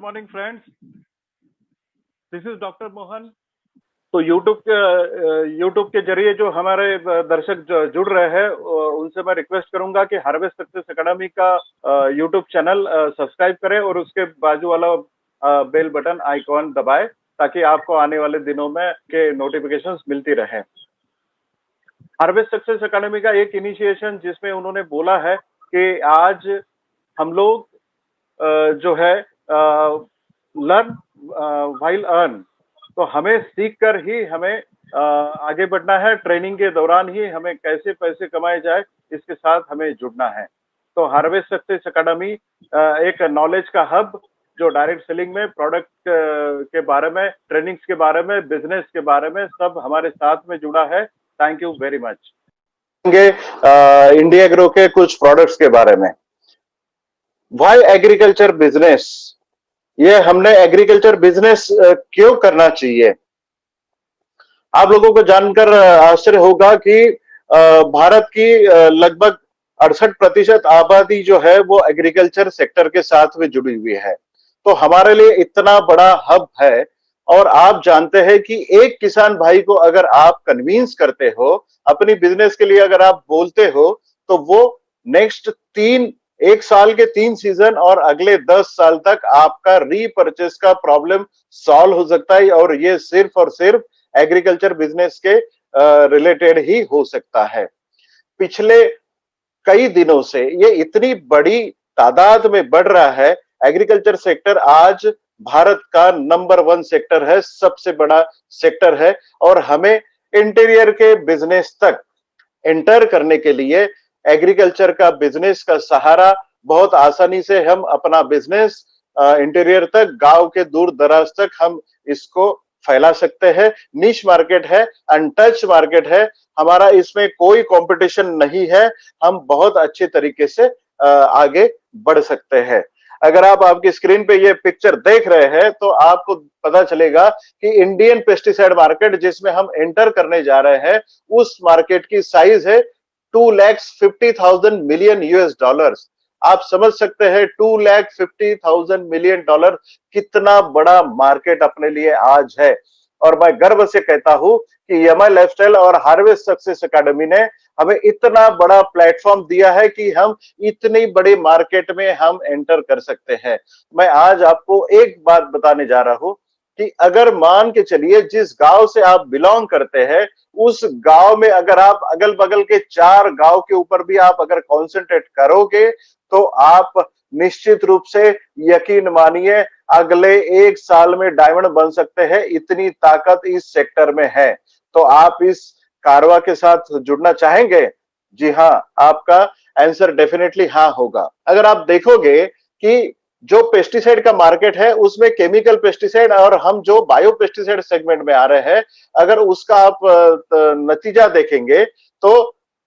Morning friends, this is doctor Mohan. तो YouTube के जरिए जो हमारे दर्शक जुड़ रहे हैं उनसे मैं रिक्वेस्ट करूंगा कि हार्वेस्ट सक्सेस एकेडमी का यूट्यूब चैनल सब्सक्राइब करें और उसके बाजू वाला बेल बटन आइकॉन दबाएं ताकि आपको आने वाले दिनों में के नोटिफिकेशंस मिलती रहे। हार्वेस्ट सक्सेस एकेडमी का एक इनिशिएशन जिसमें उन्होंने बोला है कि आज हम लोग जो है लर्न व्हाइल अर्न, तो हमें सीख कर ही हमें आगे बढ़ना है। ट्रेनिंग के दौरान ही हमें कैसे पैसे कमाए जाए इसके साथ हमें जुड़ना है। तो हार्वेस्ट सक्सेस एकेडमी एक नॉलेज का हब जो डायरेक्ट सेलिंग में, प्रोडक्ट के बारे में, ट्रेनिंग्स के बारे में, बिजनेस के बारे में सब हमारे साथ में जुड़ा है। Thank you very much. India grow के कुछ प्रोडक्ट्स के बारे में। व्हाई एग्रीकल्चर बिजनेस, ये हमने एग्रीकल्चर बिजनेस क्यों करना चाहिए। आप लोगों को जानकर आश्चर्य होगा कि भारत की लगभग 68% आबादी जो है वो एग्रीकल्चर सेक्टर के साथ में जुड़ी हुई है। तो हमारे लिए इतना बड़ा हब है। और आप जानते हैं कि एक किसान भाई को अगर आप कन्विंस करते हो अपनी बिजनेस के लिए, अगर आप बोलते हो, तो वो नेक्स्ट एक साल के 3 सीजन और अगले 10 साल तक आपका रीपरचेस का प्रॉब्लम सॉल्व हो सकता है। और ये सिर्फ और सिर्फ एग्रीकल्चर बिजनेस के रिलेटेड ही हो सकता है। पिछले कई दिनों से ये इतनी बड़ी तादाद में बढ़ रहा है। एग्रीकल्चर सेक्टर आज भारत का नंबर 1 सेक्टर है, सबसे बड़ा सेक्टर है। और हमें इंटीरियर के बिजनेस तक एंटर करने के लिए एग्रीकल्चर का बिजनेस का सहारा, बहुत आसानी से हम अपना बिजनेस इंटीरियर तक, गांव के दूर दराज तक हम इसको फैला सकते हैं। निश मार्केट है, अनटच मार्केट है, हमारा इसमें कोई कंपटीशन नहीं है। हम बहुत अच्छे तरीके से आगे बढ़ सकते हैं। अगर आप आपकी स्क्रीन पे ये पिक्चर देख रहे हैं तो आपको पता चलेगा कि इंडियन पेस्टिसाइड मार्केट जिसमें हम एंटर करने जा रहे हैं, उस मार्केट की साइज है $250,000 मिलियन US। आप समझ सकते हैं $250,000 मिलियन कितना बड़ा मार्केट अपने लिए आज है। और मैं गर्व से कहता हूं कि EMI लाइफस्टाइल और हार्वेस्ट सक्सेस एकेडमी ने हमें इतना बड़ा प्लेटफॉर्म दिया है कि हम इतनी बड़ी मार्केट में हम एंटर कर सकते हैं। मैं आज आपको एक बात बताने जा रहा हूं कि अगर मान के चलिए जिस गांव से आप बिलोंग करते हैं, उस गांव में अगर आप अगल बगल के 4 गांव के ऊपर भी आप अगर कॉन्सेंट्रेट करोगे तो आप निश्चित रूप से यकीन मानिए अगले 1 साल में डायमंड बन सकते हैं। इतनी ताकत इस सेक्टर में है। तो आप इस कारवा के साथ जुड़ना चाहेंगे? जी हाँ, आपका आंसर डेफिनेटली हाँ होगा। अगर आप देखोगे कि जो पेस्टिसाइड का मार्केट है उसमें केमिकल पेस्टिसाइड और हम जो बायो पेस्टिसाइड सेगमेंट में आ रहे हैं, अगर उसका आप नतीजा देखेंगे तो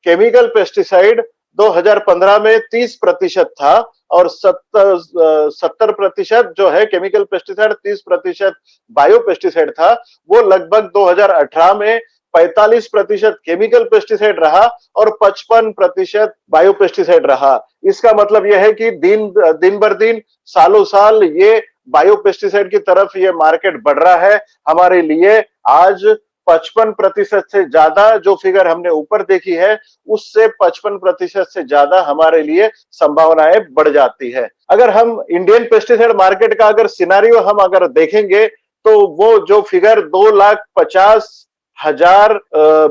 केमिकल पेस्टिसाइड 2015 में 30% था और 70% जो है केमिकल पेस्टिसाइड, 30% बायो पेस्टिसाइड था। वो लगभग 2018 में 45% केमिकल पेस्टिसाइड रहा और 55% बायो पेस्टिसाइड रहा। इसका मतलब यह है कि दिन भर दिन, सालों साल ये बायो पेस्टिसाइड की तरफ ये मार्केट बढ़ रहा है। हमारे लिए आज 55% से ज्यादा जो फिगर हमने ऊपर देखी है, उससे 55% से ज्यादा हमारे लिए संभावनाएं बढ़ जाती है। अगर हम इंडियन पेस्टिसाइड मार्केट का अगर सिनारियो हम अगर देखेंगे तो वो जो फिगर 2,50,000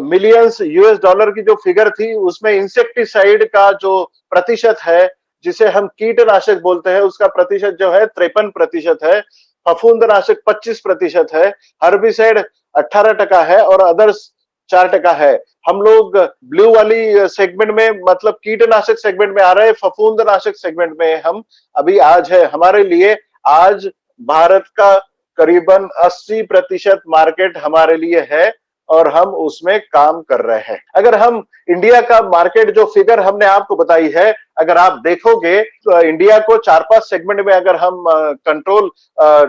मिलियन US की जो फिगर थी, उसमें इंसेक्टिसाइड का जो प्रतिशत है, जिसे हम कीटनाशक बोलते हैं, उसका प्रतिशत जो है 53% है। फफूंदनाशक 25% है, हर्बिसाइड 18% है और अदर्स 4% है। हम लोग ब्लू वाली सेगमेंट में, मतलब कीटनाशक सेगमेंट में आ रहे हैं, फफूंदनाशक सेगमेंट में हम अभी आज है। हमारे लिए आज भारत का करीबन 80% मार्केट हमारे लिए है और हम उसमें काम कर रहे हैं। अगर हम इंडिया का मार्केट जो फिगर हमने आपको बताई है, अगर आप देखोगे तो इंडिया को 4-5 सेगमेंट में अगर हम कंट्रोल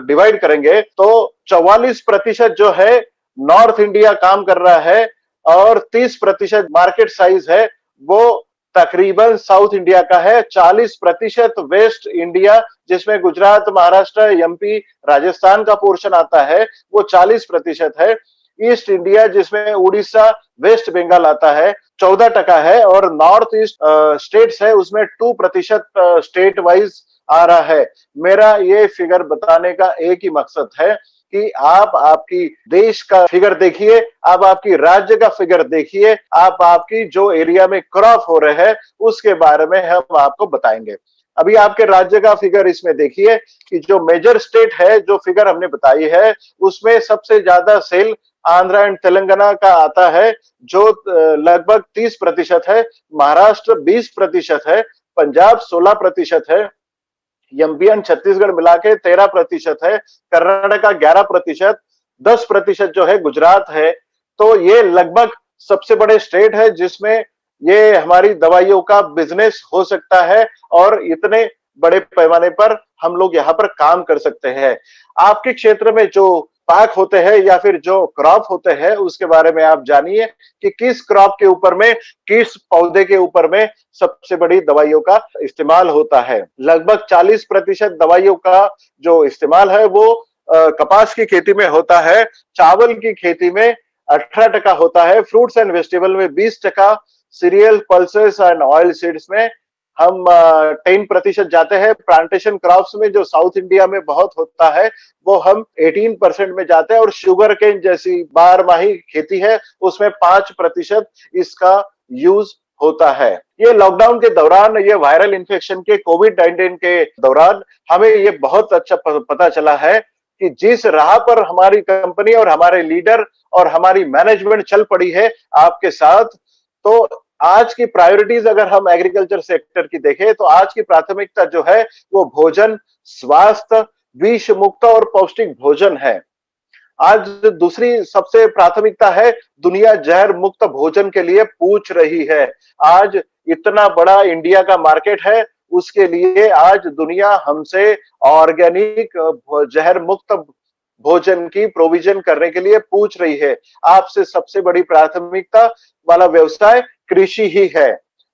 डिवाइड करेंगे तो 44% जो है नॉर्थ इंडिया काम कर रहा है और 30% मार्केट साइज है वो तकरीबन साउथ इंडिया का है, 40% वेस्ट इंडिया जिसमें गुजरात, महाराष्ट्र, एमपी, राजस्थान का पोर्शन आता है वो 40% है। ईस्ट इंडिया जिसमें उड़ीसा, वेस्ट बंगाल आता है 14% है, और नॉर्थ ईस्ट स्टेट्स है उसमें 2% स्टेट वाइज आ रहा है। मेरा ये फिगर बताने का एक ही मकसद है कि आप आपकी देश का फिगर देखिए, आप आपकी राज्य का फिगर देखिए, आप आपकी जो एरिया में क्रॉप हो रहे हैं उसके बारे में हम आपको बताएंगे। अभी आपके राज्य का फिगर इसमें देखिए कि जो मेजर स्टेट है, जो फिगर हमने बताई है उसमें सबसे ज्यादा सेल आंध्र एंड तेलंगाना का आता है जो लगभग 30% है, महाराष्ट्र 20% है, पंजाब 16% है, एमपी एंड छत्तीसगढ़ मिला के 13% है, कर्नाटक 11%, 10% जो है गुजरात है। तो ये लगभग सबसे बड़े स्टेट है जिसमें ये हमारी दवाइयों का बिजनेस हो सकता है, और इतने बड़े पैमाने पर हम लोग यहाँ पर काम कर सकते हैं। आपके क्षेत्र में जो पाक होते हैं या फिर जो क्रॉप होते हैं उसके बारे में आप जानिए कि किस क्रॉप के ऊपर में, किस पौधे के ऊपर में सबसे बड़ी दवाइयों का इस्तेमाल होता है। लगभग 40% दवाइयों का जो इस्तेमाल है वो कपास की खेती में होता है, चावल की खेती में 18% होता है, फ्रूट्स एंड वेजिटेबल में 20%, serial, pulses and oil seeds में हम 10% जाते हैं। प्लांटेशन क्रॉप्स में जो साउथ इंडिया में बहुत होता है वो हम 18% में जाते हैं, और शुगर केन जैसी बारमाही खेती है उसमें 5% इसका यूज होता है। ये लॉकडाउन के दौरान, ये वायरल इन्फेक्शन के कोविड-19 के दौरान हमें ये बहुत अच्छा पता चला है कि जिस राह पर हमारी कंपनी और हमारे लीडर और हमारी मैनेजमेंट चल पड़ी है आपके साथ, तो आज की प्रायोरिटीज अगर हम एग्रीकल्चर सेक्टर की देखें तो आज की प्राथमिकता जो है वो भोजन, स्वास्थ्य, विष मुक्त और पौष्टिक भोजन है। आज दूसरी सबसे प्राथमिकता है, दुनिया जहर मुक्त भोजन के लिए पूछ रही है। आज इतना बड़ा इंडिया का मार्केट है, उसके लिए आज दुनिया हमसे ऑर्गेनिक जहर मुक्त भोजन की प्रोविजन करने के लिए पूछ रही है। आपसे सबसे बड़ी प्राथमिकता वाला व्यवसाय कृषि ही है।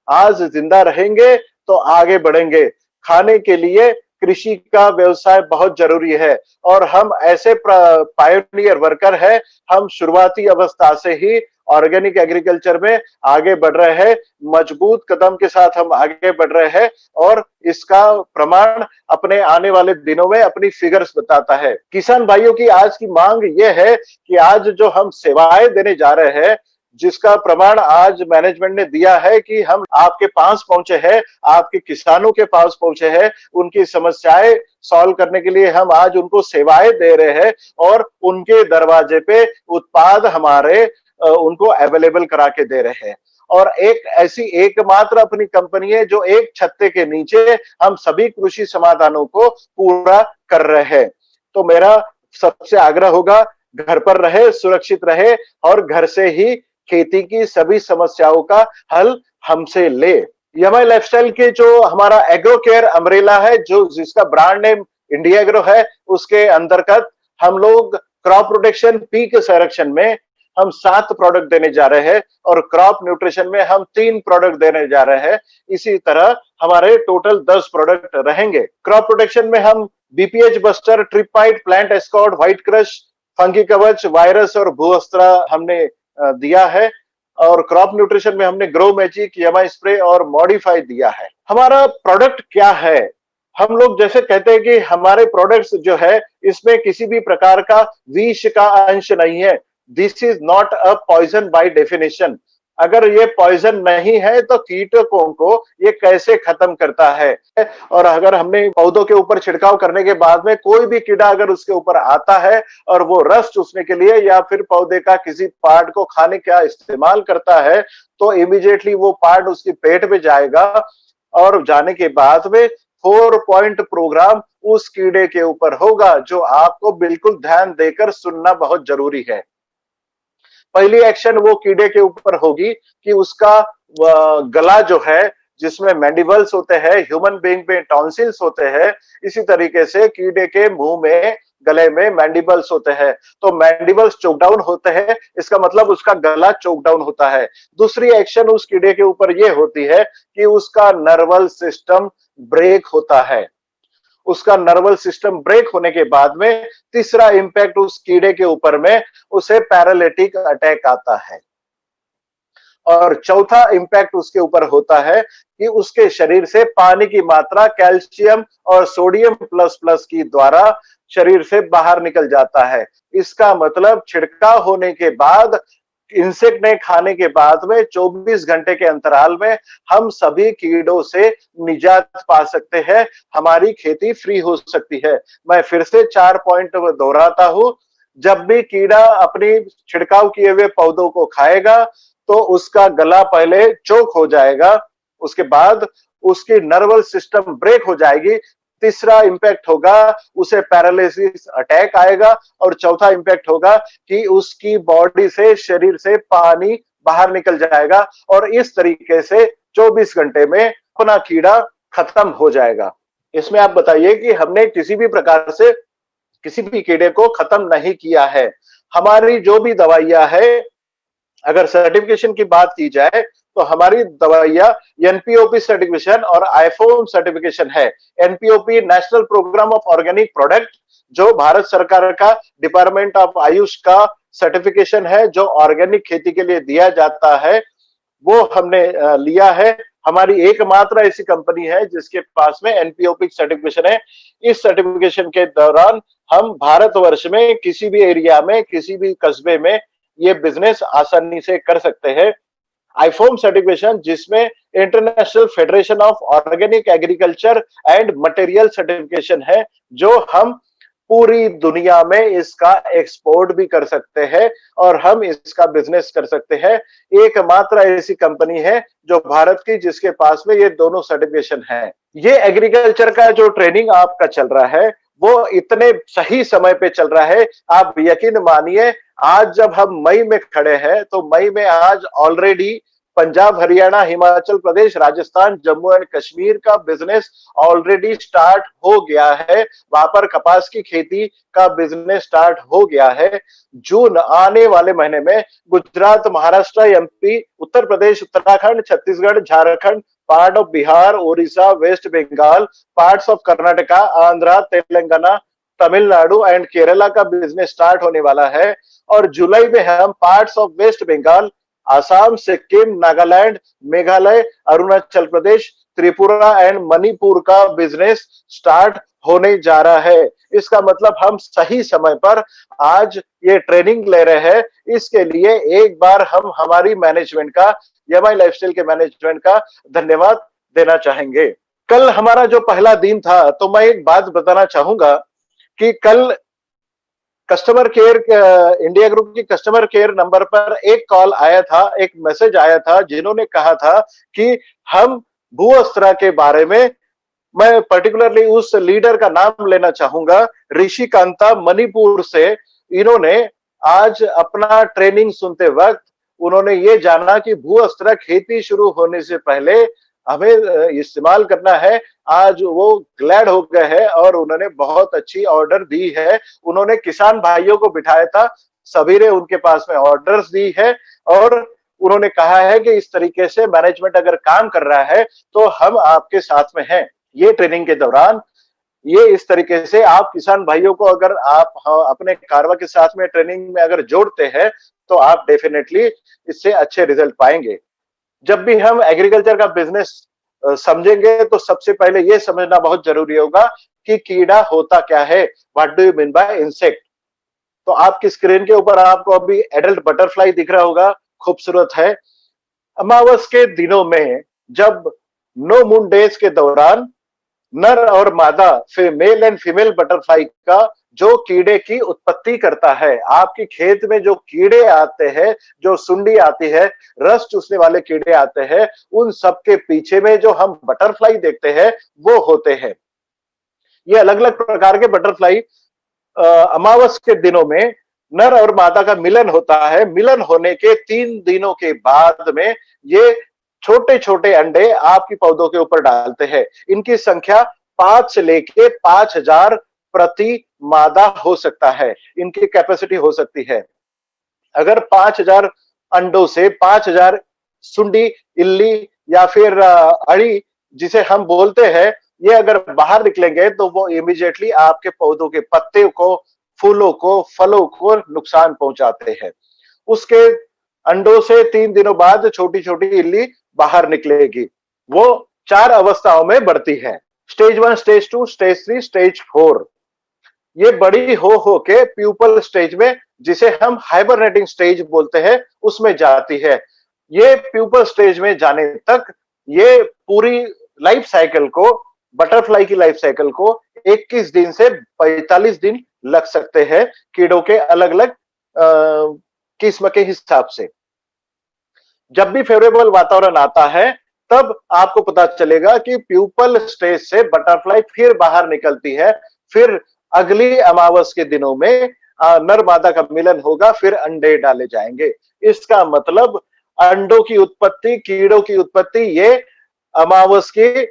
आज जिंदा रहेंगे तो आगे बढ़ेंगे। खाने के लिए कृषि का व्यवसाय बहुत जरूरी है, और हम ऐसे पायोनियर वर्कर हैं, हम शुरुआती अवस्था से ही ऑर्गेनिक एग्रीकल्चर में आगे बढ़ रहे हैं, मजबूत कदम के साथ हम आगे बढ़ रहे हैं, और इसका प्रमाण अपने आने वाले दिनों में अपनी फिगर्स बताता है। किसान भाइयों की आज की मांग यह है कि आज जो हम सेवाएं देने जा रहे हैं, जिसका प्रमाण आज मैनेजमेंट ने दिया है कि हम आपके पास पहुंचे हैं, आपके किसानों के पास पहुंचे हैं, उनकी समस्याएं सॉल्व करने के लिए हम आज उनको सेवाएं दे रहे हैं, और उनके दरवाजे पे उत्पाद हमारे उनको अवेलेबल करा के दे रहे हैं। और एक ऐसी एकमात्र अपनी कंपनी है जो एक छत्ते के नीचे हम सभी कृषि समाधानों को पूरा कर रहे हैं। तो मेरा सबसे आग्रह होगा, घर पर रहे, सुरक्षित रहे, और घर से ही खेती की सभी समस्याओं का हल हमसे ले। यमाई लाइफस्टाइल के जो हमारा एग्रो केयर अम्ब्रेला है, जो जिसका ब्रांड नेम इंडिया एग्रो है, उसके अंतर्गत हम लोग क्रॉप प्रोटेक्शन, पीक संरक्षण में हम 7 प्रोडक्ट देने जा रहे हैं, और क्रॉप न्यूट्रिशन में हम 3 प्रोडक्ट देने जा रहे हैं। इसी तरह हमारे टोटल 10 प्रोडक्ट रहेंगे। क्रॉप प्रोटेक्शन में हम बीपीएच बस्टर, ट्रिपाइट, plant escort, white crush, fungi Kavach, virus और भूअस्त्रा हमने दिया है, और क्रॉप न्यूट्रिशन में हमने ग्रो मैजिक, यमाई स्प्रे और मॉडिफाई दिया है। हमारा प्रोडक्ट क्या है? हम लोग जैसे कहते हैं कि हमारे प्रोडक्ट्स जो है इसमें किसी भी प्रकार का विष का अंश नहीं है। This is not a poison by definition. अगर ये पॉइजन नहीं है तो कीटकों को ये कैसे खत्म करता है? और अगर हमने पौधों के ऊपर छिड़काव करने के बाद में कोई भी कीड़ा अगर उसके ऊपर आता है और वो रस चूसने के लिए या फिर पौधे का किसी पार्ट को खाने का इस्तेमाल करता है, तो इमीडिएटली वो पार्ट उसके पेट में जाएगा, और जाने के बाद में 4 पॉइंट प्रोग्राम उस कीड़े के ऊपर होगा, जो आपको बिल्कुल ध्यान देकर सुनना बहुत जरूरी है। पहली एक्शन वो कीड़े के ऊपर होगी कि उसका गला जो है, जिसमें मैंडिबल्स होते हैं, ह्यूमन बीइंग में टॉन्सिल्स होते हैं, इसी तरीके से कीड़े के मुंह में गले में मैंडिबल्स होते हैं, तो मैंडिबल्स चोक डाउन होते हैं, इसका मतलब उसका गला चोक डाउन होता है। दूसरी एक्शन उस कीड़े के ऊपर ये होती है कि उसका नर्वल सिस्टम ब्रेक होता है। उसका नर्वल सिस्टम ब्रेक होने के बाद में तीसरा इंपैक्ट उस कीड़े के ऊपर में उसे पैरालिटिक अटैक आता है। और चौथा इंपैक्ट उसके ऊपर होता है कि उसके शरीर से पानी की मात्रा कैल्शियम और सोडियम प्लस प्लस की द्वारा शरीर से बाहर निकल जाता है। इसका मतलब छिड़काव होने के बाद, इंसेक्ट ने खाने के बाद में 24 घंटे के अंतराल में हम सभी कीड़ों से निजात पा सकते हैं, हमारी खेती फ्री हो सकती है। मैं फिर से 4 पॉइंट दोहराता हूं। जब भी कीड़ा अपनी छिड़काव किए हुए पौधों को खाएगा तो उसका गला पहले चोक हो जाएगा, उसके बाद उसकी नर्वल सिस्टम ब्रेक हो जाएगी, तीसरा इंपैक्ट होगा उसे पैरालिसिस अटैक आएगा, और चौथा इंपैक्ट होगा कि उसकी बॉडी से, शरीर से पानी बाहर निकल जाएगा, और इस तरीके से 24 घंटे में अपना कीड़ा खत्म हो जाएगा। इसमें आप बताइए कि हमने किसी भी प्रकार से किसी भी कीड़े को खत्म नहीं किया है। हमारी जो भी दवाइयां है, अगर सर्टिफिकेशन की बात की जाए तो हमारी दवाइयां एनपीओपी सर्टिफिकेशन और आईफोम सर्टिफिकेशन है। NPOP national programme of organic product, जो भारत सरकार का डिपार्टमेंट ऑफ आयुष का सर्टिफिकेशन है, जो ऑर्गेनिक खेती के लिए दिया जाता है, वो हमने लिया है। हमारी एकमात्र ऐसी कंपनी है जिसके पास में एनपीओपी सर्टिफिकेशन है। इस सर्टिफिकेशन के दौरान हम भारतवर्ष में किसी भी एरिया में, किसी भी कस्बे में ये बिजनेस आसानी से कर सकते हैं। आईफोम सर्टिफिकेशन, जिसमें international federation of organic agriculture and material certification है, जो हम पूरी दुनिया में इसका एक्सपोर्ट भी कर सकते हैं और हम इसका बिजनेस कर सकते हैं। एकमात्र ऐसी कंपनी है जो भारत की जिसके पास में ये दोनों सर्टिफिकेशन है। ये एग्रीकल्चर का जो ट्रेनिंग आपका चल रहा है वो इतने सही समय पे चल रहा है, आप यकीन मानिए। आज जब हम मई में खड़े हैं तो मई में आज ऑलरेडी पंजाब, हरियाणा, हिमाचल प्रदेश, राजस्थान, जम्मू एंड कश्मीर का बिजनेस ऑलरेडी स्टार्ट हो गया है। वहां पर कपास की खेती का बिजनेस स्टार्ट हो गया है। जून आने वाले महीने में Gujarat, Maharashtra, MP, Uttar Pradesh, Uttarakhand, Chhattisgarh, Jharkhand, part of Bihar, Odisha, waste Bengal, parts of Karnataka, Andhra, Telangana, Tamil Nadu and Kerala का बिजनेस स्टार्ट होने वाला है। और जुलाई में हम parts of West Bengal, Assam, Sikkim, Nagaland, Meghalaya, Arunachal Pradesh, Tripura and Manipur का बिजनेस स्टार्ट होने जा रहा है। इसका मतलब हम सही समय पर आज ये ट्रेनिंग ले रहे हैं। इसके लिए एक बार हम हमारी मैनेजमेंट का, एमआई लाइफस्टाइल के मैनेजमेंट का धन्यवाद देना चाहेंगे। कल हमारा जो पहला दिन था, तो मैं एक बात बताना चाहूंगा कि कल कस्टमर केयर, इंडिया ग्रुप की कस्टमर केयर नंबर पर एक कॉल आया था, एक मैसेज आया था, जिन्होंने कहा था कि हम भू अस्त्रा के बारे में, मैं पर्टिकुलरली उस लीडर का नाम लेना चाहूंगा, ऋषि कांता, मणिपुर से। इन्होंने आज अपना ट्रेनिंग सुनते वक्त उन्होंने ये जाना कि भू अस्त्रा खेती शुरू होने से पहले हमें इस्तेमाल करना है। आज वो ग्लैड हो गए हैं और उन्होंने बहुत अच्छी ऑर्डर दी है। उन्होंने किसान भाइयों को बिठाया था, सभी ने उनके पास में ऑर्डर्स दी है, और उन्होंने कहा है कि इस तरीके से मैनेजमेंट अगर काम कर रहा है तो हम आपके साथ में हैं। ये ट्रेनिंग के दौरान ये इस तरीके से आप किसान भाइयों को अगर आप अपने कारवा के साथ में ट्रेनिंग में अगर जोड़ते हैं तो आप डेफिनेटली इससे अच्छे रिजल्ट पाएंगे। जब भी हम एग्रीकल्चर का बिजनेस समझेंगे तो सबसे पहले ये समझना बहुत जरूरी होगा कि कीड़ा होता क्या है। What do you mean by insect? तो आपकी स्क्रीन के ऊपर आपको अभी एडल्ट बटरफ्लाई दिख रहा होगा, खूबसूरत है। अमावस के दिनों में, जब नो मून डेज के दौरान, नर और मादा, मेल एंड फीमेल बटरफ्लाई का जो कीड़े की उत्पत्ति करता है, आपकी खेत में जो कीड़े आते हैं, जो सुंडी आती है, रस चूसने वाले कीड़े आते हैं, उन सब के पीछे में जो हम बटरफ्लाई देखते हैं वो होते हैं। ये अलग अलग प्रकार के बटरफ्लाई अमावस के दिनों में नर और मादा का मिलन होता है। मिलन होने के 3 दिनों के बाद में ये छोटे छोटे अंडे आपकी पौधों के ऊपर डालते हैं। इनकी संख्या 5 से लेके 5000 प्रति मादा हो सकता है, इनकी कैपेसिटी हो सकती है। अगर 5000 अंडों से 5000 सुंडी, इल्ली या फिर अड़ी जिसे हम बोलते हैं, ये अगर बाहर निकलेंगे तो वो इमीडिएटली आपके पौधों के पत्ते को, फूलों को, फलों को नुकसान पहुंचाते हैं। उसके अंडों से 3 दिनों बाद छोटी-छोटी इल्ली बाहर निकलेगी। वो 4 अवस्थाओं में बढ़ती है। Stage 1, stage 2, stage 3, stage 4। ये बड़ी हो के प्यूपल स्टेज में, जिसे हम हाइबरनेटिंग स्टेज बोलते हैं, उसमें जाती है। ये प्यूपल स्टेज में जाने तक ये पूरी लाइफ साइकिल को, बटरफ्लाई की लाइफ साइकिल को 21 दिन से 45 दिन लग सकते हैं, कीड़ों के अलग-अलग किस्म के हिसाब से। जब भी फेवरेबल वातावरण आता है, तब आपको पता चलेगा कि प्यूपल स्टेज से बटरफ्लाई फिर बाहर निकलती है। फिर अगली अमावस के दिनों में नर मादा का मिलन होगा, फिर अंडे डाले जाएंगे। इसका मतलब अंडों की उत्पत्ति, कीड़ों की उत्पत्ति ये अमावस के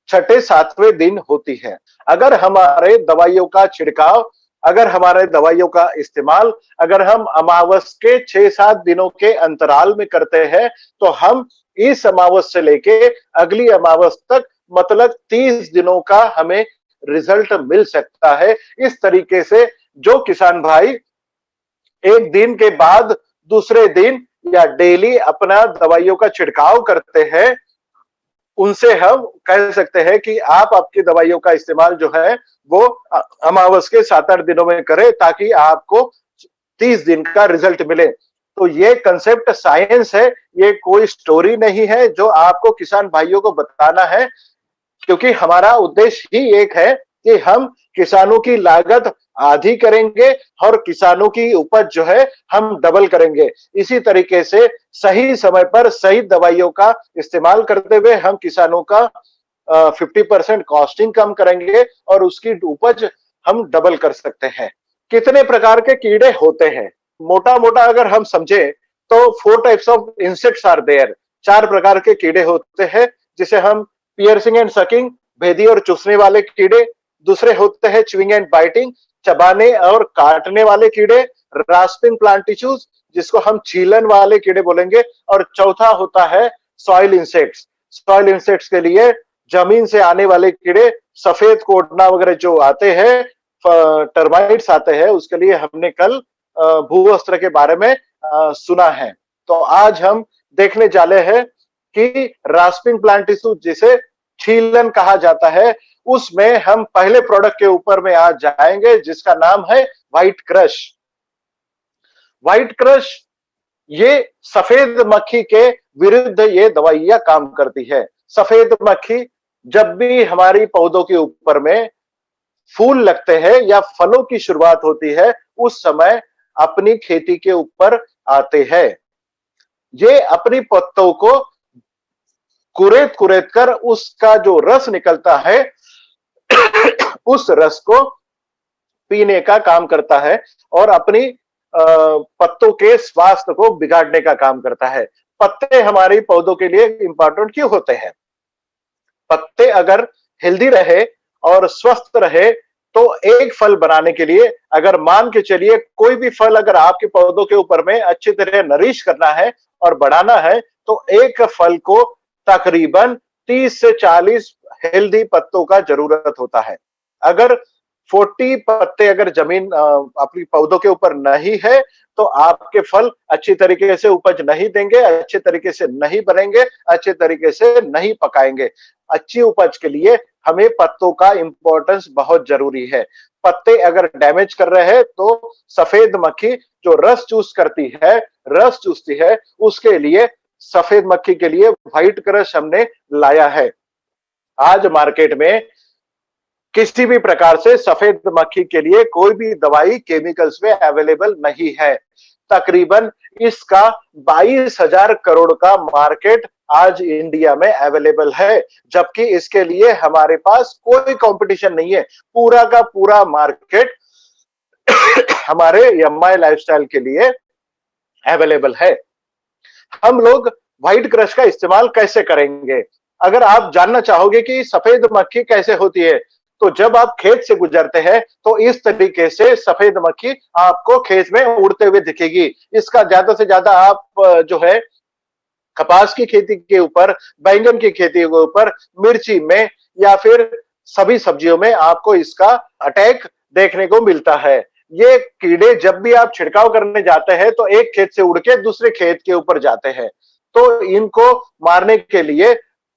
छठे 7वें दिन होती है। अगर हमारे दवाइयों का छिड़काव, अगर हमारे दवाइयों का इस्तेमाल, अगर हम अमावस के 6-7 दिनों के अंतराल में करते हैं, तो हम इस अमावस से लेके अगली अमावस तक, मतलब 30 दिनों का हमें रिजल्ट मिल सकता है। इस तरीके से जो किसान भाई एक दिन के बाद दूसरे दिन या डेली अपना दवाइयों का छिड़काव करते हैं, उनसे हम कह सकते हैं कि आप आपकी दवाइयों का इस्तेमाल जो है वो अमावस के 7-8 दिनों में करें, ताकि आपको 30 दिन का रिजल्ट मिले। तो ये कंसेप्ट साइंस है, ये कोई स्टोरी नहीं है जो आपको किसान भाइयों को बताना है, क्योंकि हमारा उद्देश्य ही एक है कि हम किसानों की लागत आधी करेंगे और किसानों की उपज जो है हम डबल करेंगे। इसी तरीके से सही समय पर सही दवाइयों का इस्तेमाल करते हुए हम किसानों का 50% कॉस्टिंग कम करेंगे और उसकी उपज हम डबल कर सकते हैं। कितने प्रकार के कीड़े होते हैं? मोटा मोटा अगर हम समझे तो 4 types of insects are there. 4 प्रकार के कीड़े होते हैं, जिसे हम पियर्सिंग एंड सकिंग, भेदी और चूसने वाले कीड़े। दूसरे होते हैं च्युइंग एंड बाइटिंग, चबाने और काटने वाले कीड़े। रास्पिंग प्लांट टिश्यूज, जिसको हम छीलन वाले कीड़े बोलेंगे। और चौथा होता है सॉइल इंसेक्ट्स। सॉइल इंसेक्ट्स के लिए जमीन से आने वाले कीड़े, सफेद कोटना वगैरह जो आते हैं, टर्माइट्स आते हैं, उसके लिए हमने कल भूवस्त्र के बारे में सुना है। तो आज हम देखने जाले हैं कि रास्पिंग प्लांट टिश्यू, जिसे छीलन कहा जाता है, उसमें हम पहले प्रोडक्ट के ऊपर में आज जाएंगे, जिसका नाम है व्हाइट क्रश। व्हाइट क्रश ये सफेद मक्खी के विरुद्ध ये दवाइयां काम करती है। सफेद मक्खी जब भी हमारी पौधों के ऊपर में फूल लगते हैं या फलों की शुरुआत होती है, उस समय अपनी खेती के ऊपर आते हैं। ये अपनी पत्तों को कुरेद कुरेद कर उसका जो रस निकलता है उस रस को पीने का काम करता है और अपनी पत्तों के स्वास्थ्य को बिगाड़ने का काम करता है। पत्ते हमारी पौधों के लिए इंपॉर्टेंट क्यों होते हैं? पत्ते अगर हेल्दी रहे और स्वस्थ रहे, तो एक फल बनाने के लिए, अगर मान के चलिए कोई भी फल अगर आपके पौधों के ऊपर में अच्छी तरह नरिश करना है और बढ़ाना है, तो एक फल को तकरीबन 30 से 40 हेल्दी पत्तों का जरूरत होता है। अगर 40 पत्ते अगर जमीन अपनी पौधों के ऊपर नहीं है, तो आपके फल अच्छी तरीके से उपज नहीं देंगे, अच्छे तरीके से नहीं बनेंगे, अच्छे तरीके से नहीं पकाएंगे। अच्छी उपज के लिए हमें पत्तों का इंपॉर्टेंस बहुत जरूरी है। पत्ते अगर डैमेज कर रहे हैं, तो सफेद मक्खी जो रस चूस करती है, रस चूसती है, उसके लिए सफेद मक्खी के लिए व्हाइट क्रश हमने लाया है। आज मार्केट में किसी भी प्रकार से सफेद मक्खी के लिए कोई भी दवाई केमिकल्स में अवेलेबल नहीं है। तकरीबन इसका 22,000 करोड़ का मार्केट आज इंडिया में अवेलेबल है, जबकि इसके लिए हमारे पास कोई कंपटीशन नहीं है। पूरा का पूरा मार्केट हमारे एमआई लाइफस्टाइल के लिए अवेलेबल है। हम लोग व्हाइट क्रश का इस्तेमाल कैसे करेंगे? अगर आप जानना चाहोगे कि सफेद मक्खी कैसे होती है, तो जब आप खेत से गुजरते हैं तो इस तरीके से सफेद मक्खी आपको खेत में उड़ते हुए दिखेगी। इसका ज्यादा से ज्यादा आप जो है कपास की खेती के ऊपर, बैंगन की खेती के ऊपर, मिर्ची में या फिर सभी सब्जियों में आपको इसका अटैक देखने को मिलता है। ये कीड़े जब भी आप छिड़काव करने जाते हैं तो एक खेत से उड़ के दूसरे खेत के ऊपर जाते हैं। तो इनको मारने के लिए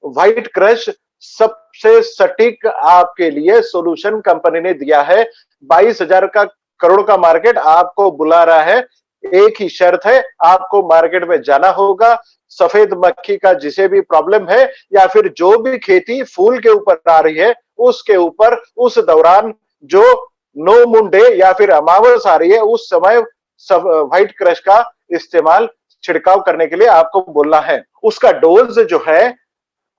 व्हाइट क्रश सबसे सटीक आपके लिए सॉल्यूशन कंपनी ने दिया है। 22,000 का करोड़ का मार्केट आपको बुला रहा है। एक ही शर्त है, आपको मार्केट में जाना होगा। सफेद मक्खी का जिसे भी प्रॉब्लम है या फिर जो भी खेती फूल के ऊपर आ रही है उसके ऊपर उस दौरान जो नो मुंडे या फिर अमावस आ रही है उस समय सब व्हाइट क्रश का इस्तेमाल छिड़काव करने के लिए आपको बोलना है। उसका डोज जो है,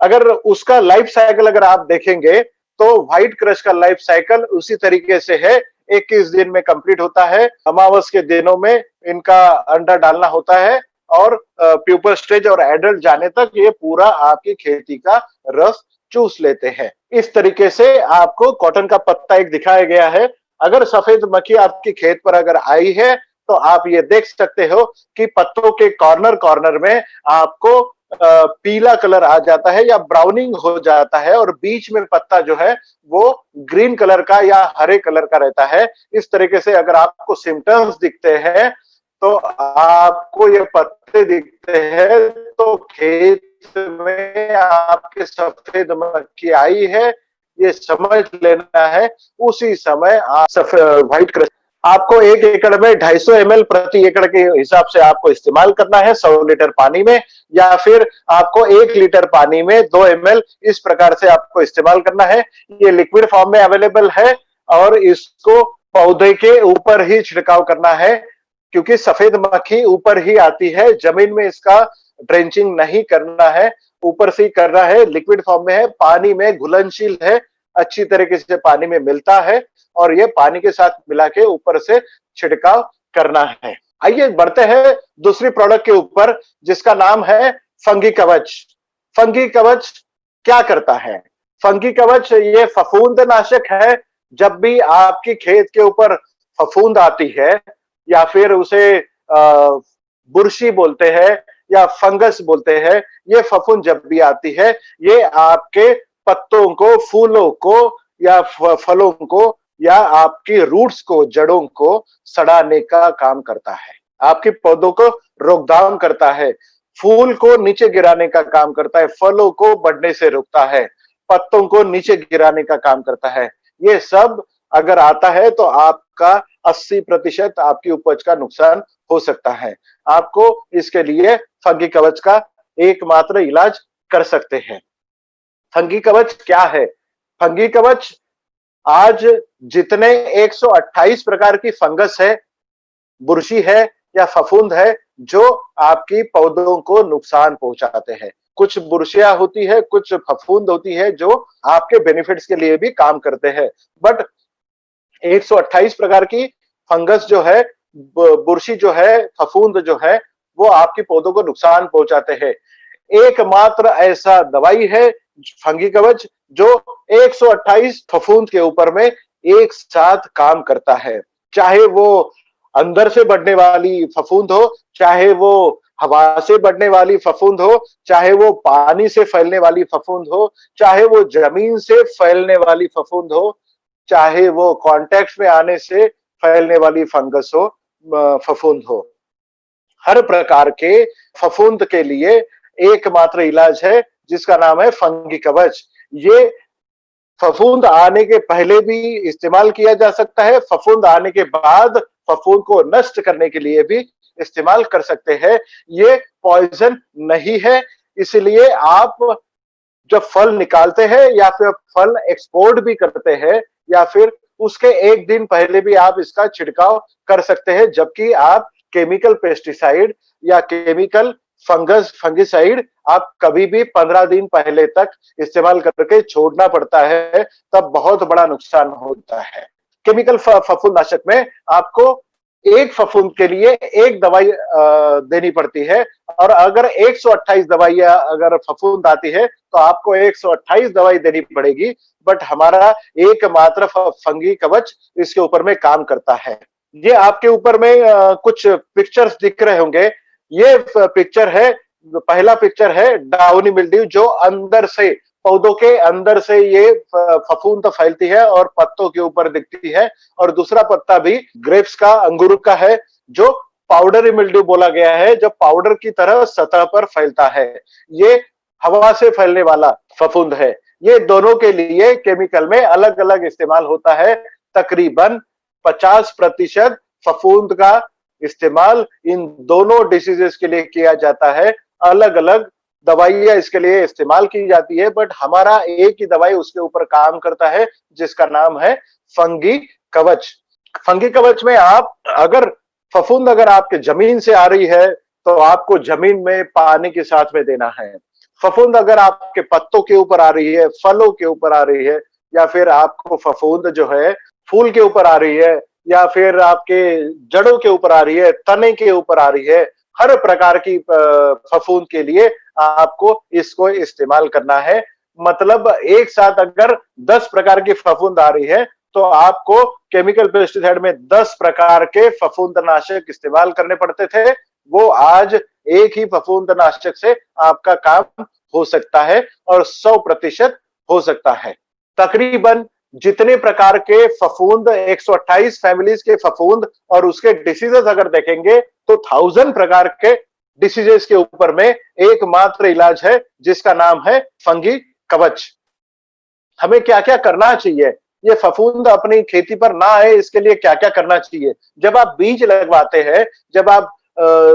अगर उसका लाइफ साइकिल अगर आप देखेंगे तो व्हाइट क्रश का लाइफ साइकिल उसी तरीके से है। 21 दिन में कंप्लीट होता है। अमावस के दिनों में इनका अंडा डालना होता है और प्यूपर स्टेज और एडल्ट जाने तक ये पूरा आपकी खेती का रस चूस लेते हैं। इस तरीके से आपको कॉटन का पत्ता एक दिखाया गया है। अगर सफेद मक्खी आपकी खेत पर अगर आई है तो आप ये देख सकते हो कि पत्तों के कॉर्नर कॉर्नर में आपको पीला कलर आ जाता है या ब्राउनिंग हो जाता है और बीच में पत्ता जो है वो ग्रीन कलर का या हरे कलर का रहता है। इस तरीके से अगर आपको सिम्टम्स दिखते हैं तो आपको ये पत्ते दिखते हैं तो खेत में आपके सफेद मक्खी आई है, ये समझ लेना है। उसी समय आप व्हाइट क्रश आपको 1 एकड़ में 250 ml प्रति एकड़ के हिसाब से आपको इस्तेमाल करना है 100 लीटर पानी में, या फिर आपको 1 लीटर पानी में 2 ml इस प्रकार से आपको इस्तेमाल करना है। ये लिक्विड फॉर्म में अवेलेबल है और इसको पौधे के ऊपर ही छिड़काव करना है क्योंकि सफेद मक्खी ऊपर ही आती है। जमीन में इसका ड्रेंचिंग नहीं करना है, ऊपर से ही करना है। लिक्विड फॉर्म में है, पानी में घुलनशील है, अच्छी तरीके से पानी में मिलता है और ये पानी के साथ मिला के ऊपर से छिड़काव करना है। आइए बढ़ते हैं दूसरी प्रोडक्ट के ऊपर जिसका नाम है फंगी कवच। फंगी कवच क्या करता है? फंगी कवच ये फफूंद नाशक है। जब भी आपकी खेत के ऊपर फफूंद आती है या फिर उसे बुरशी बोलते हैं या फंगस बोलते हैं, ये फफूंद जब भी आती है ये आपके पत्तों को, फूलों को या फलों को या आपकी रूट्स को, जड़ों को सड़ाने का काम करता है। आपके पौधों को रोकथाम करता है, फूल को नीचे गिराने का काम करता है, फलों को बढ़ने से रोकता है, पत्तों को नीचे गिराने का काम करता है। ये सब अगर आता है तो आपका 80% आपकी उपज का नुकसान हो सकता है। आपको इसके लिए फंगी कवच का एकमात्र इलाज कर सकते हैं। फंगी कवच क्या है? फंगी कवच आज जितने 128 प्रकार की फंगस है, बुरशी है या फफूंद है जो आपकी पौधों को नुकसान पहुंचाते हैं। कुछ बुरशियां होती है, कुछ फफूंद होती है जो आपके बेनिफिट्स के लिए भी काम करते हैं। बट 128 प्रकार की फंगस जो है, बुरशी जो है, फफूंद जो है, वो आपके पौधों को नुकसान पहुंचाते हैं। एकमात्र ऐसा दवाई है फंगी कवच जो 128 फफूंद के ऊपर में एक साथ काम करता है। चाहे वो अंदर से बढ़ने वाली फफूंद हो, चाहे वो हवा से बढ़ने वाली फफूंद हो, चाहे वो पानी से फैलने वाली फफूंद हो, चाहे वो जमीन से फैलने वाली फफूंद हो, चाहे वो कॉन्टेक्ट में आने से फैलने वाली फंगस हो, फफूंद हो। हर प्रकार के फफूंद के लिए एकमात्र इलाज है जिसका नाम है फंगी कवच। ये फफूंद आने के पहले भी इस्तेमाल किया जा सकता है, फफूंद आने के बाद फफूंद को नष्ट करने के लिए भी इस्तेमाल कर सकते हैं। ये पॉइजन नहीं है, इसलिए आप जब फल निकालते हैं या फिर फल एक्सपोर्ट भी करते हैं या फिर उसके एक दिन पहले भी आप इसका छिड़काव कर सकते हैं, जबकि आप केमिकल पेस्टिसाइड या केमिकल फंगिसाइड आप कभी भी 15 दिन पहले तक इस्तेमाल करके छोड़ना पड़ता है, तब बहुत बड़ा नुकसान होता है। केमिकल फफूंदनाशक में आपको एक फफूंद के लिए एक दवाई देनी पड़ती है। और अगर 128 दवाइयां अगर फफूंद आती है तो आपको 128 दवाई देनी पड़ेगी। बट हमारा एकमात्र फंगी कवच इसके ऊपर में काम करता है। ये आपके ऊपर में कुछ पिक्चर्स दिख रहे होंगे। ये पिक्चर है, पहला पिक्चर है डाउनी मिल्ड्यू, जो अंदर से, पौधों के अंदर से ये फफूंद फैलती है और पत्तों के ऊपर दिखती है। और दूसरा पत्ता भी ग्रेप्स का, अंगूर का है, जो पाउडरी मिल्ड्यू बोला गया है, जो पाउडर की तरह सतह पर फैलता है। ये हवा से फैलने वाला फफूंद है। ये दोनों के लिए केमिकल में अलग अलग इस्तेमाल होता है। तकरीबन 50% फफूंद का इस्तेमाल इन दोनों डिसीजेस के लिए किया जाता है। अलग अलग दवाइयां इसके लिए इस्तेमाल की जाती है, बट हमारा एक ही दवाई उसके ऊपर काम करता है, जिसका नाम है फंगी कवच। फंगी कवच में आप, अगर फफूंद अगर आपके जमीन से आ रही है तो आपको जमीन में पानी के साथ में देना है। फफूंद अगर आपके पत्तों के ऊपर आ रही है, फलों के ऊपर आ रही है, या फिर आपको फफूंद जो है फूल के ऊपर आ रही है, या फिर आपके जड़ों के ऊपर आ रही है, तने के ऊपर आ रही है, हर प्रकार की फफूंद के लिए आपको इसको इस्तेमाल करना है। मतलब एक साथ अगर 10 प्रकार की फफूंद आ रही है तो आपको केमिकल पेस्टिसाइड में 10 प्रकार के फफूंदनाशक इस्तेमाल करने पड़ते थे। वो आज एक ही फफूंदनाशक से आपका काम हो सकता है और 100% हो सकता है। तकरीबन जितने प्रकार के फफूंद, 128 फैमिलीज के फफूंद और उसके डिसीजेस अगर देखेंगे तो 1000 प्रकार के डिसीजेस के ऊपर में एकमात्र इलाज है, जिसका नाम है फंगी कवच। हमें क्या क्या करना चाहिए, ये फफूंद अपनी खेती पर ना आए इसके लिए क्या क्या करना चाहिए? जब आप बीज लगवाते हैं, जब आप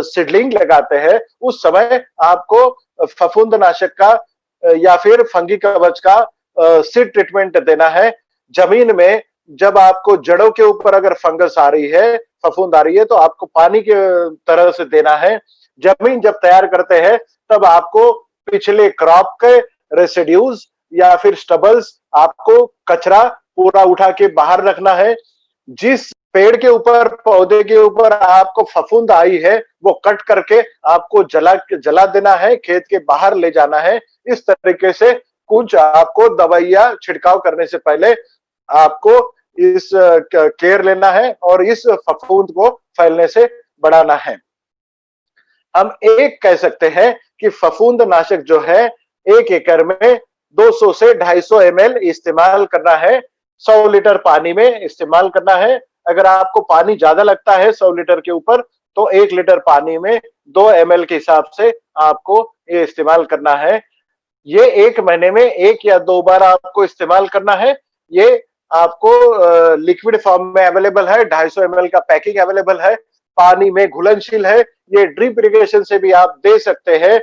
सीडलिंग लगाते हैं, उस समय आपको फफूंदनाशक का या फिर फंगी कवच का सीड ट्रीटमेंट देना है। जमीन में जब आपको जड़ों के ऊपर अगर फंगस आ रही है, फफूंद आ रही है, तो आपको पानी के तरह से देना है। जमीन जब तैयार करते हैं तब आपको पिछले क्रॉप के रेसिड्यूज या फिर स्टबल्स, आपको कचरा पूरा उठा के बाहर रखना है। जिस पेड़ के ऊपर, पौधे के ऊपर आपको फफूंद आई है, वो कट करके आपको जला देना है, खेत के बाहर ले जाना है। इस तरीके से कुछ आपको दवाइयां छिड़काव करने से पहले आपको इस केयर लेना है और इस फफूंद को फैलने से बढ़ाना है। हम एक कह सकते हैं कि फफूंद नाशक जो है 1 एकड़ में 200 से 250 ml इस्तेमाल करना है। 100 लीटर पानी में इस्तेमाल करना है। अगर आपको पानी ज्यादा लगता है 100 लीटर के ऊपर, तो 1 लीटर पानी में 2 ml के हिसाब से आपको ये इस्तेमाल करना है। ये 1 महीने में 1 या 2 बार आपको इस्तेमाल करना है। ये आपको लिक्विड फॉर्म में अवेलेबल है, 250 ml का पैकिंग अवेलेबल है, पानी में घुलनशील है। ये ड्रिप इरिगेशन से भी आप दे सकते हैं,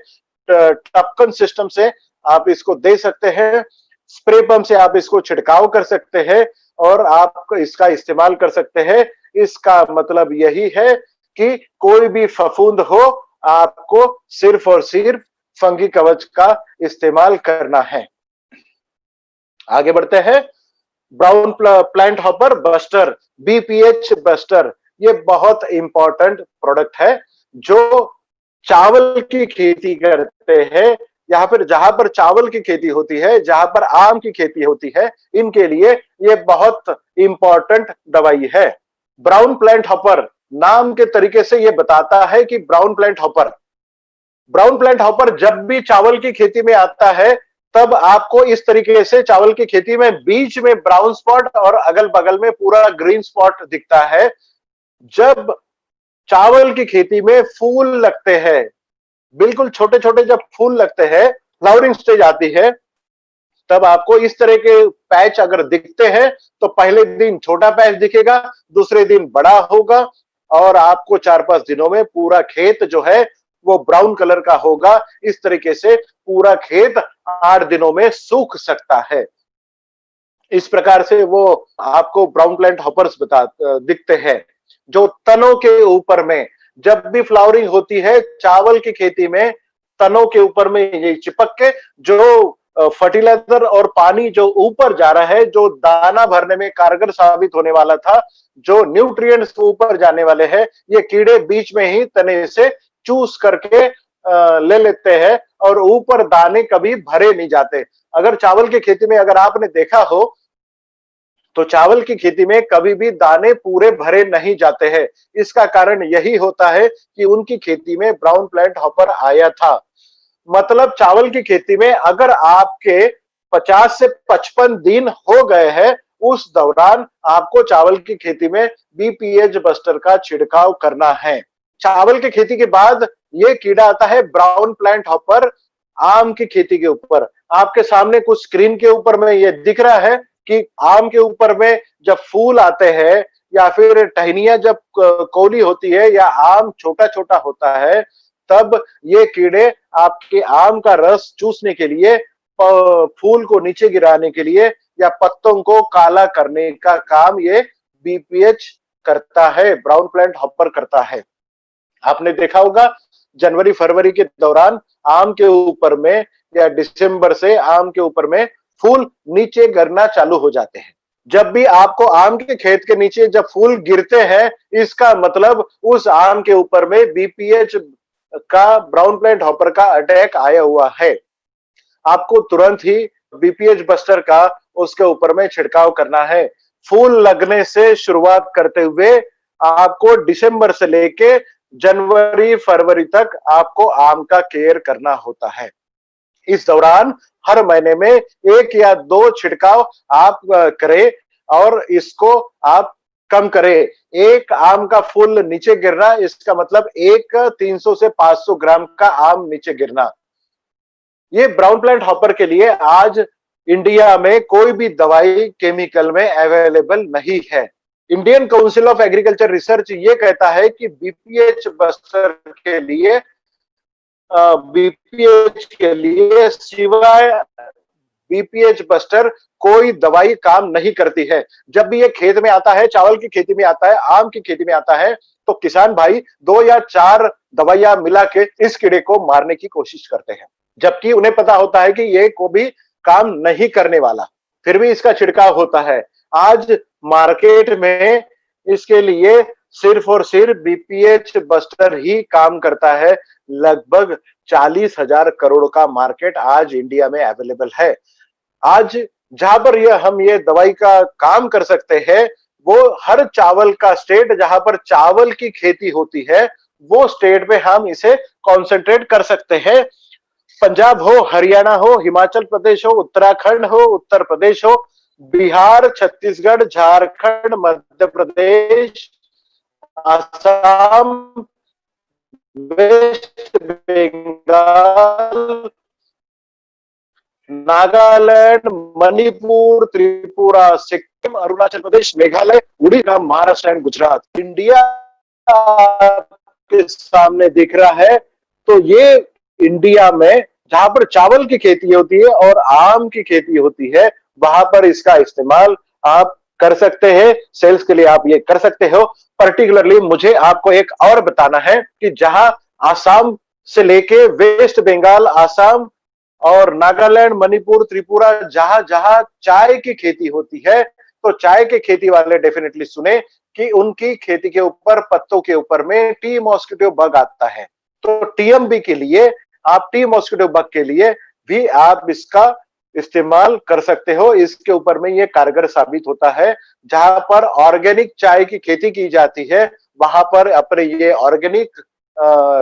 टपकन सिस्टम से आप इसको दे सकते हैं, स्प्रे पंप से आप इसको छिड़काव कर सकते हैं और आप इसका इस्तेमाल कर सकते हैं। इसका मतलब यही है कि कोई भी फफूंद हो, आपको सिर्फ और सिर्फ फंगी कवच का इस्तेमाल करना है। आगे बढ़ते हैं। Brown plant hopper buster, BPH buster, ये बहुत इंपॉर्टेंट प्रोडक्ट है। जो चावल की खेती करते हैं, यहाँ पर जहां पर चावल की खेती होती है, जहां पर आम की खेती होती है, इनके लिए ये बहुत इंपॉर्टेंट दवाई है। ब्राउन प्लांट हॉपर नाम के तरीके से ये बताता है कि ब्राउन प्लांट हॉपर जब भी चावल की खेती में आता है, तब आपको इस तरीके से चावल की खेती में बीच में ब्राउन स्पॉट और अगल बगल में पूरा ग्रीन स्पॉट दिखता है। जब चावल की खेती में फूल लगते हैं, बिल्कुल छोटे छोटे जब फूल लगते हैं, फ्लावरिंग स्टेज आती है, तब आपको इस तरह के पैच अगर दिखते हैं तो पहले दिन छोटा पैच दिखेगा, दूसरे दिन बड़ा होगा और आपको 4-5 दिनों में पूरा खेत जो है वो ब्राउन कलर का होगा। इस तरीके से पूरा खेत 8 दिनों में सूख सकता है। इस प्रकार से वो आपको ब्राउन प्लांट हॉपर्स दिखते हैं। जो तनों के ऊपर में जब भी फ्लावरिंग होती है चावल की खेती में, तनों के ऊपर में ये चिपक के जो फर्टिलाइजर और पानी जो ऊपर जा रहा है, जो दाना भरने में कारगर साबित होने वाला था, जो न्यूट्रिएंट्स ऊपर जाने वाले हैं, ये कीड़े बीच में ही तने से चूस करके ले लेते हैं और ऊपर दाने कभी भरे नहीं जाते। अगर चावल की खेती में अगर आपने देखा हो तो चावल की खेती में कभी भी दाने पूरे भरे नहीं जाते हैं। इसका कारण यही होता है कि उनकी खेती में ब्राउन प्लांट हॉपर आया था। मतलब चावल की खेती में अगर आपके 50 से 55 दिन हो गए हैं, उस दौरान आपको चावल की खेती में बीपीएच बस्टर का छिड़काव करना है। चावल की खेती के बाद ये कीड़ा आता है ब्राउन प्लांट हॉपर आम की खेती के ऊपर। आपके सामने कुछ स्क्रीन के ऊपर में ये दिख रहा है कि आम के ऊपर में जब फूल आते हैं या फिर टहनियां जब कौली होती है या आम छोटा छोटा होता है, तब ये कीड़े आपके आम का रस चूसने के लिए, फूल को नीचे गिराने के लिए या पत्तों को काला करने का काम ये बीपीएच करता है, ब्राउन प्लांट हॉपर करता है। आपने देखा होगा जनवरी फरवरी के दौरान आम के ऊपर में या दिसंबर से आम के ऊपर में फूल नीचे गिरना चालू हो जाते हैं। जब भी आपको आम के खेत के नीचे जब फूल गिरते हैं, इसका मतलब उस आम के ऊपर में बीपीएच का, ब्राउन प्लांट हॉपर का अटैक आया हुआ है। आपको तुरंत ही बीपीएच बस्टर का उसके ऊपर में छिड़काव करना है। फूल लगने से शुरुआत करते हुए आपको दिसंबर से लेके जनवरी फरवरी तक आपको आम का केयर करना होता है। इस दौरान हर महीने में 1 या 2 छिड़काव आप करें और इसको आप कम करें। एक आम का फूल नीचे गिरना, इसका मतलब एक 300 से 500 ग्राम का आम नीचे गिरना। ये ब्राउन प्लांट हॉपर के लिए आज इंडिया में कोई भी दवाई केमिकल में अवेलेबल नहीं है। Indian council of agriculture research ये कहता है कि बीपीएच बस्टर के लिए, बीपीएच के लिए सिवाय बीपीएच बस्टर कोई दवाई काम नहीं करती है। जब भी ये खेत में आता है, चावल की खेती में आता है, आम की खेती में आता है, तो किसान भाई 2 या 4 दवाइयां मिला के इस कीड़े को मारने की कोशिश करते हैं, जबकि उन्हें पता होता है कि ये को भी काम नहीं करने वाला, फिर भी इसका छिड़काव होता है। आज मार्केट में इसके लिए सिर्फ और सिर्फ बीपीएच बस्टर ही काम करता है। लगभग 40,000 करोड़ का मार्केट आज इंडिया में अवेलेबल है। आज जहां पर हम ये दवाई का काम कर सकते हैं, वो हर चावल का स्टेट जहां पर चावल की खेती होती है, वो स्टेट में हम इसे कॉन्सेंट्रेट कर सकते हैं। पंजाब हो, हरियाणा हो, हिमाचल प्रदेश हो, उत्तराखंड हो, उत्तर प्रदेश हो, Bihar, Chhattisgarh, Jharkhand, Madhya Pradesh, Assam, West Bengal, Nagaland, Manipur, Tripura, Sikkim, Arunachal Pradesh, Meghalaya, Orissa, Maharashtra and Gujarat. India के सामने दिख रहा है। तो ये इंडिया में जहां पर चावल की खेती होती है और आम की खेती होती है, वहां पर इसका इस्तेमाल आप कर सकते हैं। सेल्स के लिए आप ये कर सकते हो। पर्टिकुलरली मुझे आपको एक और बताना है कि जहां आसाम से लेके वेस्ट बंगाल, आसाम और नागालैंड, मणिपुर, त्रिपुरा, जहां जहां चाय की खेती होती है, तो चाय के खेती वाले डेफिनेटली सुने कि उनकी खेती के ऊपर, पत्तों के ऊपर में टी मॉस्किटो बग आता है। तो टीएमबी के लिए, आप टी मॉस्किटो बग के लिए भी आप इसका इस्तेमाल कर सकते हो। इसके ऊपर में ये कारगर साबित होता है। जहां पर ऑर्गेनिक चाय की खेती की जाती है, वहां पर अपने ये ऑर्गेनिक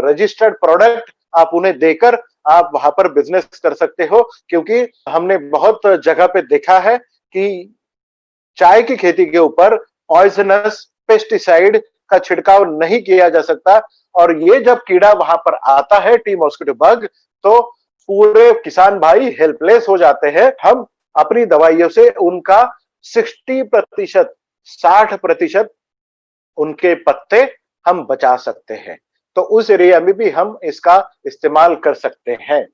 रजिस्टर्ड प्रोडक्ट आप उन्हें देकर आप वहां पर बिजनेस कर सकते हो। क्योंकि हमने बहुत जगह पे देखा है कि चाय की खेती के ऊपर पॉइजनस पेस्टिसाइड का छिड़काव नहीं किया जा सकता, और ये जब कीड़ा वहां पर आता है, टी मॉस्किटो बग, तो पूरे किसान भाई हेल्पलेस हो जाते हैं। हम अपनी दवाइयों से उनका 60%, 60% उनके पत्ते हम बचा सकते हैं। तो उस एरिया में भी हम इसका इस्तेमाल कर सकते हैं।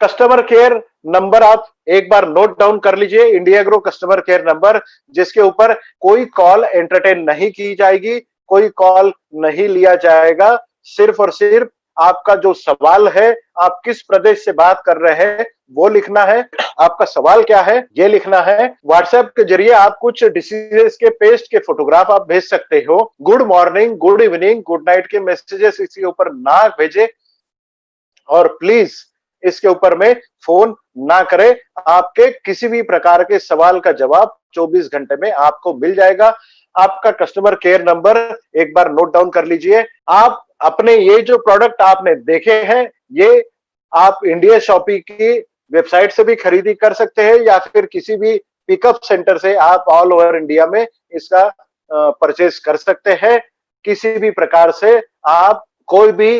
कस्टमर केयर नंबर आप एक बार नोट डाउन कर लीजिए, India grow customer care number, जिसके ऊपर कोई कॉल एंटरटेन नहीं की जाएगी, कोई कॉल नहीं लिया जाएगा। सिर्फ और सिर्फ आपका जो सवाल है, आप किस प्रदेश से बात कर रहे हैं वो लिखना है, आपका सवाल क्या है ये लिखना है। व्हाट्सएप के जरिए आप कुछ डिसीजेस के पेस्ट के फोटोग्राफ आप भेज सकते हो। Good morning, good evening, good night के मैसेजेस इसके ऊपर ना भेजे और प्लीज इसके ऊपर में फोन ना करें। आपके किसी भी प्रकार के सवाल का जवाब 24 घंटे में आपको मिल जाएगा। आपका कस्टमर केयर नंबर एक बार नोट डाउन कर लीजिए। आप अपने ये जो प्रोडक्ट आपने देखे हैं, ये आप इंडिया शॉपी की वेबसाइट से भी खरीदी कर सकते हैं या फिर किसी भी पिकअप सेंटर से आप ऑल ओवर इंडिया में इसका परचेज कर सकते हैं। किसी भी प्रकार से आप कोई भी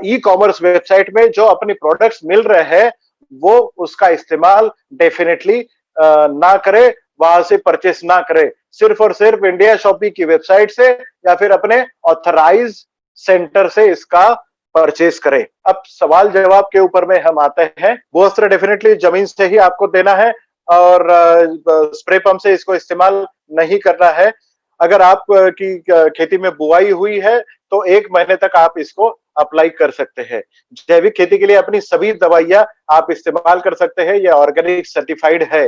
ई कॉमर्स वेबसाइट में जो अपने प्रोडक्ट्स मिल रहे हैं वो उसका इस्तेमाल डेफिनेटली ना करे, वहां से परचेस ना करे। सिर्फ और सिर्फ इंडिया शॉपी की वेबसाइट से या फिर अपने ऑथराइज सेंटर से इसका परचेस करें। अब सवाल जवाब के ऊपर में हम आते हैं। वस्त्र डेफिनेटली जमीन से ही आपको देना है और स्प्रे पंप से इसको इस्तेमाल नहीं करना है। अगर आप की खेती में बुआई हुई है तो 1 महीने तक आप इसको अप्लाई कर सकते हैं। जैविक खेती के लिए अपनी सभी दवाइयां आप इस्तेमाल कर सकते हैं, ये ऑर्गेनिक सर्टिफाइड है।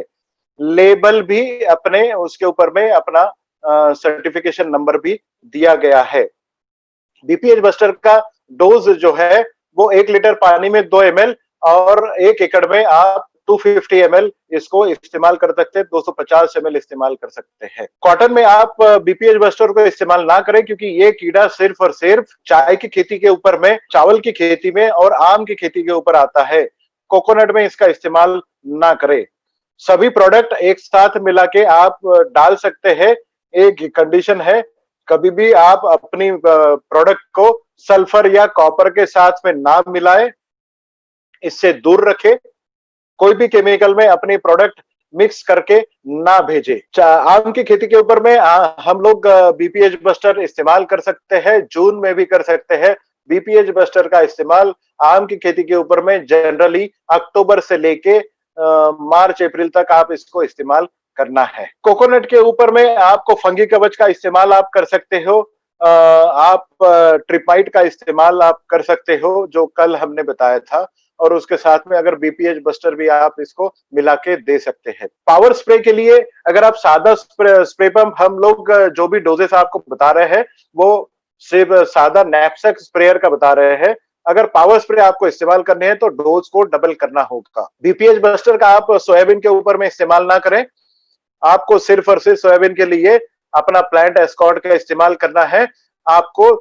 लेबल भी अपने उसके ऊपर में अपना सर्टिफिकेशन नंबर भी दिया गया है। बीपीएच बस्टर का डोज जो है वो 1 लीटर पानी में 2 ml और 1 एकड़ में आप 250 ml इसको इस्तेमाल कर सकते हैं, 250 ml इस्तेमाल कर सकते हैं। कॉटन में आप बीपीएच बस्टर को इस्तेमाल ना करें क्योंकि ये कीड़ा सिर्फ और सिर्फ चाय की खेती के ऊपर में, चावल की खेती में और आम की खेती के ऊपर आता है। कोकोनट में इसका इस्तेमाल ना करें। सभी प्रोडक्ट एक साथ मिला के आप डाल सकते हैं। एक कंडीशन है, कभी भी आप अपनी प्रोडक्ट को सल्फर या कॉपर के साथ में ना मिलाएं, इससे दूर रखें। कोई भी केमिकल में अपनी प्रोडक्ट मिक्स करके ना भेजे। आम की खेती के ऊपर में हम लोग बीपीएच बस्टर इस्तेमाल कर सकते हैं, जून में भी कर सकते हैं। बीपीएच बस्टर का इस्तेमाल आम की खेती के ऊपर में जनरली अक्टूबर से लेके मार्च अप्रैल तक आप इसको इस्तेमाल करना है। कोकोनट के ऊपर में आपको फंगी कवच का इस्तेमाल आप कर सकते हो। आप ट्रिपाइट का इस्तेमाल आप कर सकते हो जो कल हमने बताया था, और उसके साथ में अगर बीपीएच बस्टर भी आप इसको मिला के दे सकते हैं। पावर स्प्रे के लिए अगर आप सादा स्प्रे पंप, हम लोग जो भी डोजेस आपको बता रहे हैं वो सिर्फ सादा नैपसेक स्प्रेयर का बता रहे हैं। अगर पावर स्प्रे आपको इस्तेमाल करने हैं तो डोज को डबल करना होगा। बीपीएच बस्टर का आप सोयाबीन के ऊपर में इस्तेमाल ना करें। आपको सिर्फ और सिर्फ सोयाबीन के लिए अपना प्लांट एस्कॉर्ट का इस्तेमाल करना है। आपको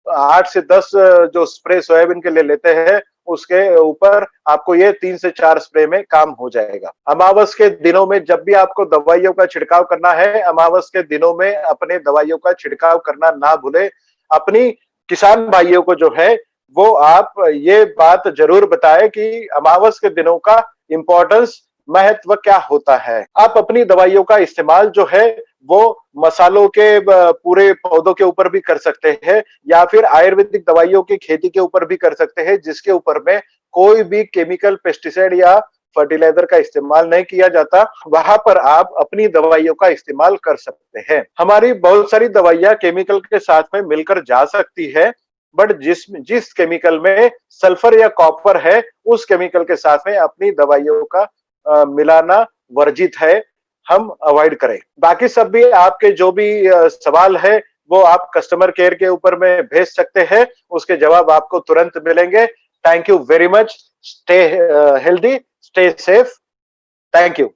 8 से 10 जो स्प्रे सोयाबीन के लिए लेते हैं उसके ऊपर आपको ये 3 से 4 स्प्रे में काम हो जाएगा। अमावस के दिनों में जब भी आपको दवाइयों का छिड़काव करना है, अमावस के दिनों में अपने दवाइयों का छिड़काव करना ना भूले। अपनी किसान भाइयों को जो है वो आप ये बात जरूर बताएं कि अमावस के दिनों का इंपॉर्टेंस, महत्व क्या होता है। आप अपनी दवाइयों का इस्तेमाल जो है वो मसालों के पूरे पौधों के ऊपर भी कर सकते हैं या फिर आयुर्वेदिक दवाइयों की खेती के ऊपर भी कर सकते हैं जिसके ऊपर में कोई भी केमिकल, पेस्टिसाइड या फर्टिलाइजर का इस्तेमाल नहीं किया जाता। वहां पर आप अपनी दवाइयों का इस्तेमाल कर सकते हैं। हमारी बहुत सारी दवाइयां केमिकल के साथ में मिलकर जा सकती है, बट जिस केमिकल में सल्फर या कॉपर है उस केमिकल के साथ में अपनी दवाइयों का मिलाना वर्जित है, हम अवॉइड करें। बाकी सब भी आपके जो भी सवाल है वो आप कस्टमर केयर के ऊपर में भेज सकते हैं, उसके जवाब आपको तुरंत मिलेंगे। Thank you very much. Stay healthy, stay safe. Thank you.